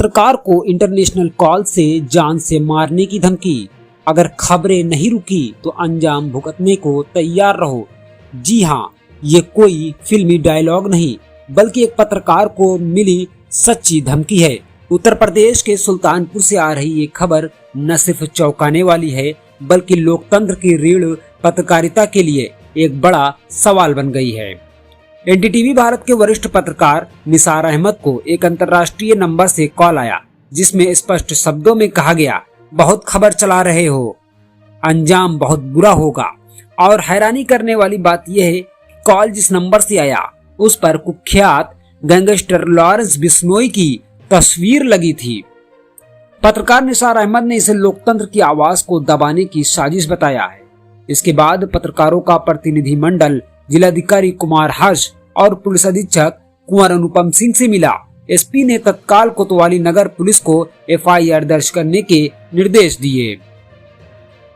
पत्रकार को international call से जान से मारने की धमकी। अगर खबरें नहीं रुकी तो अंजाम भुगतने को तैयार रहो। जी हाँ, ये कोई फिल्मी डायलॉग नहीं बल्कि एक पत्रकार को मिली सच्ची धमकी है। उत्तर प्रदेश के सुल्तानपुर से आ रही ये खबर न सिर्फ चौंकाने वाली है बल्कि लोकतंत्र की रीढ़ पत्रकारिता के लिए एक बड़ा सवाल बन गई है। एनडीटीवी भारत के वरिष्ठ पत्रकार निसार अहमद को एक अंतर्राष्ट्रीय नंबर से कॉल आया जिसमें स्पष्ट शब्दों में कहा गया, बहुत खबर चला रहे हो, अंजाम बहुत बुरा होगा। और हैरानी करने वाली बात यह है कॉल जिस नंबर से आया उस पर कुख्यात गैंगस्टर लॉरेंस बिश्नोई की तस्वीर लगी थी। पत्रकार निसार अहमद ने इसे लोकतंत्र की आवाज को दबाने की साजिश बताया है। इसके बाद पत्रकारों का प्रतिनिधिमंडल जिलाधिकारी कुमार हर्ष और पुलिस अधीक्षक कुंवर अनुपम सिंह से मिला। एसपी ने तत्काल कोतवाली नगर पुलिस को एफआईआर दर्ज करने के निर्देश दिए।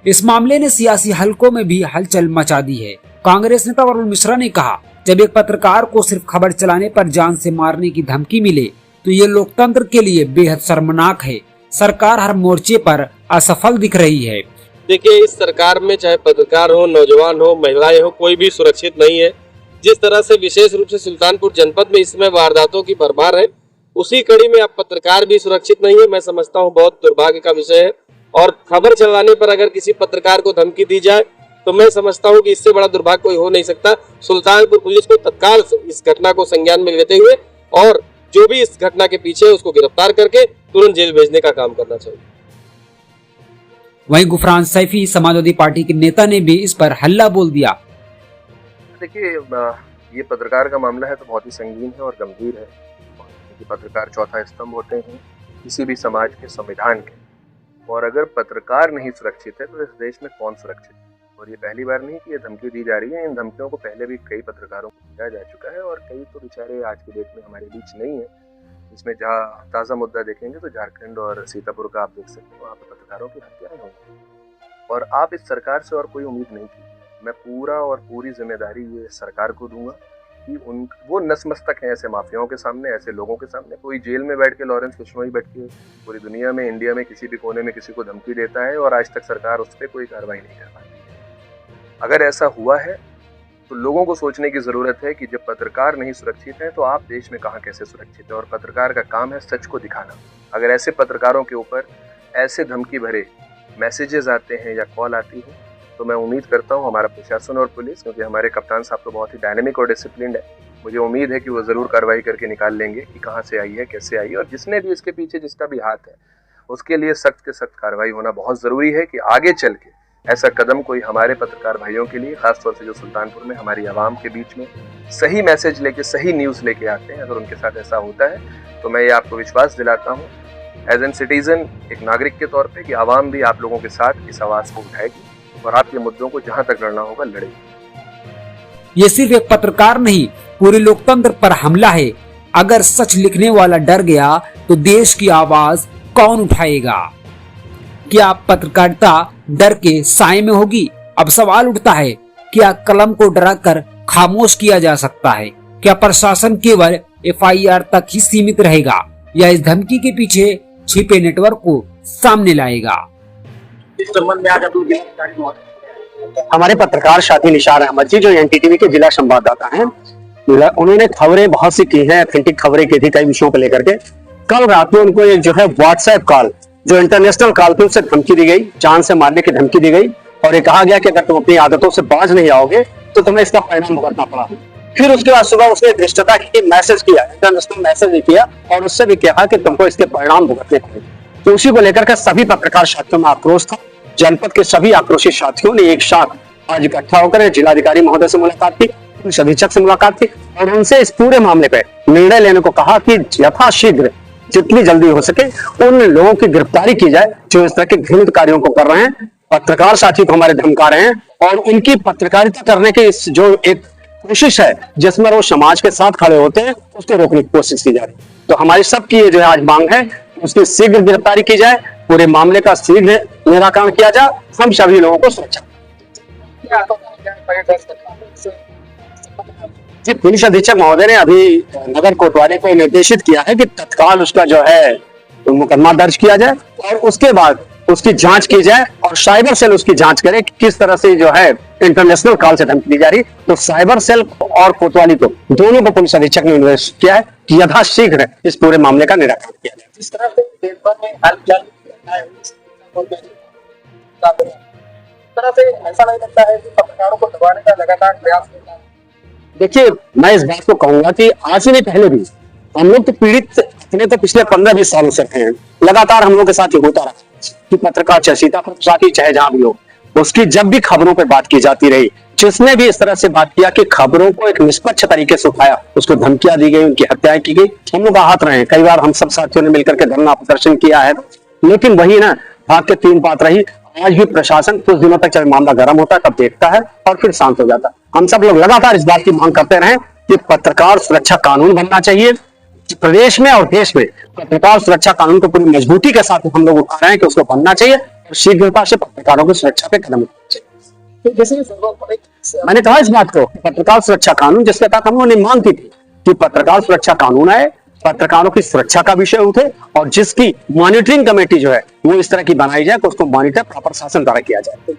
इस मामले ने सियासी हलकों में भी हलचल मचा दी है। कांग्रेस नेता वरुण मिश्रा ने कहा, जब एक पत्रकार को सिर्फ खबर चलाने पर जान से मारने की धमकी मिले तो ये लोकतंत्र के लिए बेहद शर्मनाक है। सरकार हर मोर्चे पर असफल दिख रही है। देखिए, इस सरकार में चाहे पत्रकार हो, नौजवान हो, महिलाएं हो, कोई भी सुरक्षित नहीं है। जिस तरह से विशेष रूप से सुल्तानपुर जनपद में इस समय वारदातों की भरमार है, उसी कड़ी में अब पत्रकार भी सुरक्षित नहीं है। मैं समझता हूँ बहुत दुर्भाग्य का विषय है। और खबर चलाने पर अगर किसी पत्रकार को धमकी दी जाए तो मैं समझता हूँ कि इससे बड़ा दुर्भाग्य कोई हो नहीं सकता। सुल्तानपुर पुलिस को तत्काल इस घटना को संज्ञान में लेते हुए और जो भी इस घटना के पीछे है उसको गिरफ्तार करके तुरंत जेल भेजने का काम करना चाहिए। वहीं गुफरान सैफी समाजवादी पार्टी के नेता ने भी इस पर हल्ला बोल दिया। देखिए, ये पत्रकार का मामला है तो बहुत ही संगीन है और गंभीर है। क्योंकि पत्रकार चौथा स्तंभ होते हैं किसी भी समाज के संविधान के, और अगर पत्रकार नहीं सुरक्षित है तो इस देश में कौन सुरक्षित है। और ये पहली बार नहीं कि ये धमकी दी जा रही है। इन धमकियों को पहले भी कई पत्रकारों को दिया जा चुका है और कई तो बेचारे आज की डेट में हमारे बीच नहीं है। इसमें जहाँ ताज़ा मुद्दा देखेंगे तो झारखंड और सीतापुर का आप देख सकते हो, वहाँ पे पत्रकारों की हत्याएं हुई और आप इस सरकार से और कोई उम्मीद नहीं की। मैं पूरा और पूरी जिम्मेदारी ये सरकार को दूंगा कि वो नतमस्तक हैं ऐसे माफियाओं के सामने, ऐसे लोगों के सामने। कोई जेल में बैठ के लॉरेंस बिश्नोई बैठ के पूरी दुनिया में, इंडिया में किसी भी कोने में किसी को धमकी देता है और आज तक सरकार उस पर कोई कार्रवाई नहीं कर पाती है। अगर ऐसा हुआ है तो लोगों को सोचने की ज़रूरत है कि जब पत्रकार नहीं सुरक्षित हैं तो आप देश में कहाँ कैसे सुरक्षित है। और पत्रकार का काम है सच को दिखाना। अगर ऐसे पत्रकारों के ऊपर ऐसे धमकी भरे मैसेजेस आते हैं या कॉल आती है तो मैं उम्मीद करता हूँ हमारा प्रशासन और पुलिस, क्योंकि हमारे कप्तान साहब तो बहुत ही डायनेमिक और डिसिप्लिन्ड है, मुझे उम्मीद है कि वो ज़रूर कार्रवाई करके निकाल लेंगे कि कहाँ से आई है, कैसे आई है। और जिसने भी इसके पीछे जिसका भी हाथ है उसके लिए सख्त से सख्त कार्रवाई होना बहुत ज़रूरी है कि आगे चल के ऐसा कदम कोई हमारे पत्रकार भाइयों के लिए, खासतौर से जो सुल्तानपुर में हमारी आवाम के बीच में सही मैसेज लेके, सही न्यूज़ लेके आते हैं, अगर उनके साथ ऐसा होता है तो मैं ये आपको विश्वास दिलाता हूँ एज एन सिटीजन, एक नागरिक के तौर पे, कि आवाम भी आप लोगों के साथ इस आवाज़ को उठाएगी और आपके मुद्दों को जहाँ तक लड़ना होगा लड़ेगी। ये सिर्फ एक पत्रकार नहीं, पूरे लोकतंत्र पर हमला है। अगर सच लिखने वाला डर गया तो देश की आवाज कौन उठाएगा? क्या पत्रकारिता डर के साए में होगी? अब सवाल उठता है, क्या कलम को डराकर खामोश किया जा सकता है? क्या प्रशासन केवल एफआईआर तक ही सीमित रहेगा या इस धमकी के पीछे छिपे नेटवर्क को सामने लाएगा? इस संबंध में आज हमारे पत्रकार साथी निसार अहमद जी, जो एनडीटीवी के जिला संवाददाता हैं, उन्होंने खबरें बहुत सी की हैं, ऑथेंटिक खबरें की थी कई विषयों को लेकर के। कल रात में उनको एक जो है व्हाट्सएप कॉल, जो इंटरनेशनल कॉल पे उससे धमकी दी गई, जान से मारने की धमकी दी गई और ये कहा गया कि अगर तुम अपनी आदतों से बाज नहीं आओगे तो तुम्हें इसका परिणाम भुगतना पड़ा। फिर उसके बाद सुबह उसने धृष्टता की, मैसेज किया, इंटरनेशनल मैसेज भी किया और उससे भी कहा कि तुमको इसके परिणाम भुगतने पड़े। तो उसी को लेकर के सभी पत्रकार साथियों में आक्रोश था। जनपद के सभी आक्रोशित साथियों ने एक साथ आज इकट्ठा होकर जिलाधिकारी महोदय से मुलाकात की, पुलिस अधीक्षक से मुलाकात की और उनसे इस पूरे मामले पे निर्णय लेने को कहा कि यथाशीघ्र, जितनी जल्दी हो सके, उन लोगों की गिरफ्तारी की जाए जो इस तरह के घृणित कार्यों को कर रहे हैं, पत्रकार साथी को हमारे धमका रहे हैं और उनकी पत्रकारिता करने की इस जो एक कोशिश है जिसमें वो समाज के साथ खड़े होते हैं, उसको रोकने की कोशिश की जा रही है। तो हमारी सबकी ये जो है आज मांग है कि उसकी शीघ्र गिरफ्तारी की जाए, पूरे मामले का शीघ्र निराकरण किया जाए, हम सभी लोगों को सुरक्षा। जी, पुलिस अधीक्षक महोदय ने अभी नगर कोतवाली को निर्देशित किया है कि तत्काल उसका जो है तो मुकदमा दर्ज किया जाए और उसके बाद उसकी जांच की जाए और साइबर सेल उसकी जांच करे कि किस तरह से जो है इंटरनेशनल कॉल से धमकी दी जा रही। तो साइबर सेल और कोतवाली को दोनों को पुलिस अधीक्षक ने निर्देश किया है कि यथाशीघ्र इस पूरे मामले का निराकरण किया जाए। जिस तरह से देश भर में हलचल तरह से ऐसा नहीं लगता है कि पत्रकारों को दबाने का लगातार प्रयास होता है। देखिए, मैं इस बात को कहूंगा कि आज से नहीं पहले भी हम लोग तो पीड़ित अपने तो पिछले 15-20 सालों से हैं। लगातार हम लोग के साथ ही होता रहा कि पत्रकार चाहे सीतापुर साथी चाहे जहां भी हो, उसकी जब भी खबरों पर बात की जाती रही, जिसने भी इस तरह से बात किया कि खबरों को एक निष्पक्ष तरीके से उठाया, उसको धमकियां दी गई, उनकी हत्याएं की गई, हम लोग आहत रहे। कई बार हम सब साथियों ने मिलकर के धरना प्रदर्शन किया है, लेकिन वही ना भाग के 3 बात रही। आज भी प्रशासन कुछ दिनों तक चाहे मामला गर्म होता है तब देखता है और फिर शांत हो जाता है। हम सब लोग लगातार इस बात की मांग करते रहे कि पत्रकार सुरक्षा कानून बनना चाहिए प्रदेश में और देश में। पत्रकार सुरक्षा कानून को पूरी मजबूती के साथ हम लोग उठा रहे हैं कि उसको बनना चाहिए और शीघ्रता से पत्रकारों की सुरक्षा पे कदम उठाना चाहिए। तो जैसे मैंने कहा इस बात को, पत्रकार सुरक्षा कानून जिसके तहत हम लोगों ने मांग की थी कि पत्रकार सुरक्षा कानून आए, पत्रकारों की सुरक्षा का विषय उठे और जिसकी मॉनिटरिंग कमेटी जो है वो इस तरह की बनाई जाए कि उसको मॉनिटर प्रॉपर शासन द्वारा किया जाए।